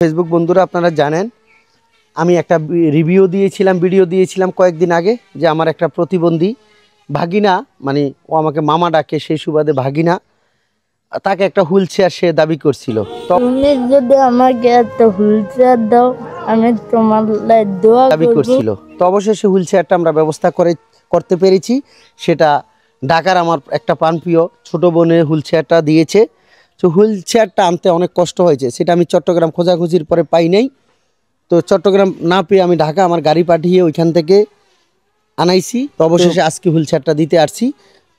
Facebook বন্ধুরা আপনারা জানেন আমি একটা ভিডিও দিয়েছিলাম কয়েকদিন আগে যে আমার একটা প্রতিবন্ধী ভাগিনা মানে ও আমাকে মামা ডাকে সেই সুবাদে ভাগিনা তাকে একটা হুইল চেয়ার সে দাবি করছিল। তুমি যদি আমাকে একটা হুইল চেয়ার দাও আমি তোমার দোয়া দাবি করছিল তো অবশেষে হুইল চেয়ারটা আমরা ব্যবস্থা করতে পেরেছি। সেটা ঢাকার আমার একটা প্রাণপ্রিয় ছোট বোনের হুইল চেয়ারটা দিয়েছে। তো হুইল চেয়ারটা আনতে অনেক কষ্ট হয়েছে, সেটা আমি চট্টগ্রাম খোঁজাখুঁজির পরে পাই নাই। তো চট্টগ্রাম না পেয়ে আমি ঢাকা আমার গাড়ি পাঠিয়ে ওইখান থেকে আনাইছি। তো অবশেষে আজকে হুইল চেয়ারটা দিতে আসছি।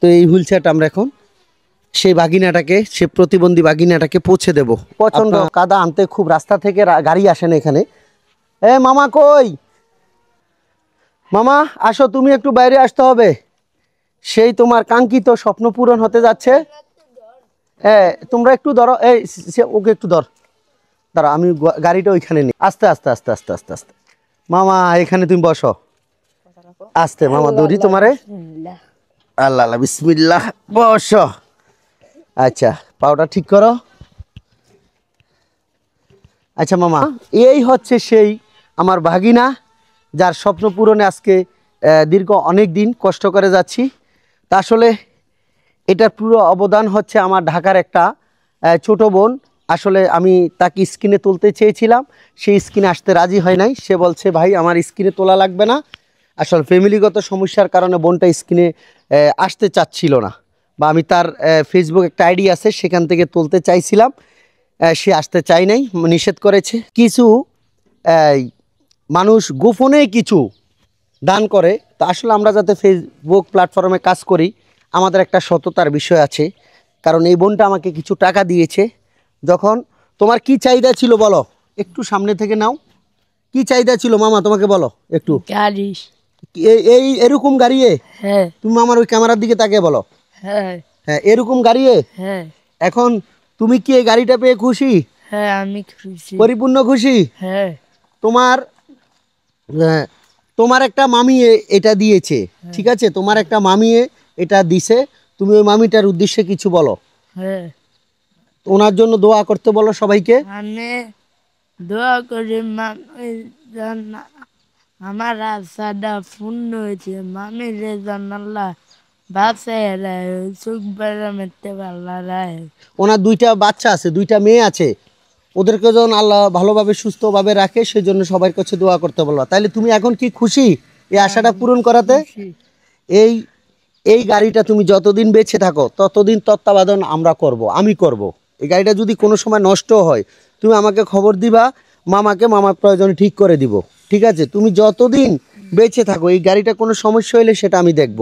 তো এই হুইল চেয়ারটা আমরা এখন সেই বাগিনাটাকে, সে প্রতিবন্ধী বাগিনাটাকে পৌঁছে দেব। প্রচণ্ড কাদা, আনতে খুব রাস্তা থেকে গাড়ি আসে না এখানে। এ মামা কই, মামা আসো, তুমি একটু বাইরে আসতে হবে, সেই তোমার কাঙ্ক্ষিত স্বপ্ন পূরণ হতে যাচ্ছে। হ্যাঁ তোমরা একটু ধরো, এই ওকে একটু দাঁড়া, আমি গাড়িটা ওইখানে নিই। আস্তে আস্তে আস্তে আস্তে আস্তে আস্তে মামা এখানে তুমি বসো, আস্তে মামা দৌড়ি তোমারে। আল্লাহ আল্লাহ বিসমিল্লাহ, বসো। আচ্ছা পাওটা ঠিক করো। আচ্ছা মামা, এই হচ্ছে সেই আমার ভাগিনা যার স্বপ্ন পূরণে আজকে দীর্ঘ অনেক দিন কষ্ট করে যাচ্ছি। তা আসলে এটার পুরো অবদান হচ্ছে আমার ঢাকার একটা ছোট বোন। আসলে আমি তাকে স্ক্রিনে তুলতে চেয়েছিলাম, সেই স্ক্রিনে আসতে রাজি হয় নাই। সে বলছে ভাই আমার স্ক্রিনে তোলা লাগবে না। আসলে ফ্যামিলিগত সমস্যার কারণে বোনটা স্ক্রিনে আসতে চাচ্ছিল না, বা আমি তার ফেসবুক একটা আইডি আছে সেখান থেকে তুলতে চাইছিলাম, সে আসতে চাই নাই, নিষেধ করেছে। কিছু মানুষ গোপনে কিছু দান করে। তো আসলে আমরা যাতে ফেসবুক প্ল্যাটফর্মে কাজ করি আমাদের একটা সততার বিষয় আছে। কারণ এই বোনটা আমাকে কিছু টাকা দিয়েছে। যখন তোমার কি চাহিদা ছিল বলো, একটু সামনে থেকে নাও, কি চাহিদা ছিল মামা তোমাকে বলো একটু। গাড়ি। এই এরকম গাড়িয়ে? হ্যাঁ। তুমি আমার ওই ক্যামেরার দিকে তাকিয়ে বলো। হ্যাঁ হ্যাঁ এরকম গাড়িয়ে? হ্যাঁ। এখন তুমি কি এই গাড়িটা পেয়ে খুশি? হ্যাঁ আমি খুশি, পরিপূর্ণ খুশি? হ্যাঁ। তোমার তোমার একটা মামি এটা দিয়েছে, ঠিক আছে, তোমার একটা মামি এটা দিছে, তুমি ওই মামিটার উদ্দেশ্যে কিছু বলো। হ্যাঁ ওনার জন্য দোয়া করতে বলো সবাইকে। মানে দোয়া করি আমার আশাটা পূর্ণ হয়েছে, মামি রে জানাল্লাহ বাসায় চোখ বেড়া মেরতে পারলা। ওনার দুইটা বাচ্চা আছে, দুইটা মেয়ে আছে, ওদেরকে যখন আল্লাহ ভালোভাবে সুস্থভাবে রাখে সেই জন্য সবার কাছে দোয়া করতে বলো। তাইলে তুমি এখন কি খুশি এই আশাটা পূরণ করাতে? এই এই গাড়িটা তুমি যতদিন বেঁচে থাকো ততদিন তত্ত্বাবধান আমরা করব, আমি করব। এই গাড়িটা যদি কোনো সময় নষ্ট হয় তুমি আমাকে খবর দিবা, মামার প্রয়োজনে ঠিক করে দিব, ঠিক আছে? তুমি যতদিন বেঁচে থাকো এই গাড়িটা কোনো সমস্যা হলে সেটা আমি দেখব,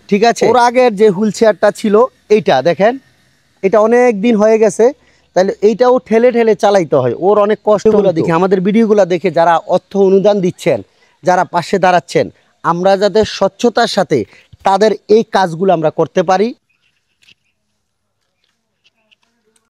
ঠিক আছে? ওর আগের যে হুইল চেয়ারটা ছিল এইটা দেখেন, এটা অনেক দিন হয়ে গেছে, তাহলে এইটাও ঠেলে ঠেলে চালাইতে হয়। ওর অনেক কষ্টগুলো দেখে, আমাদের ভিডিওগুলো দেখে যারা অর্থ অনুদান দিচ্ছেন, যারা পাশে দাঁড়াচ্ছেন, আমরা যাতে স্বচ্ছতার সাথে তাদের এই কাজগুলো আমরা করতে পারি।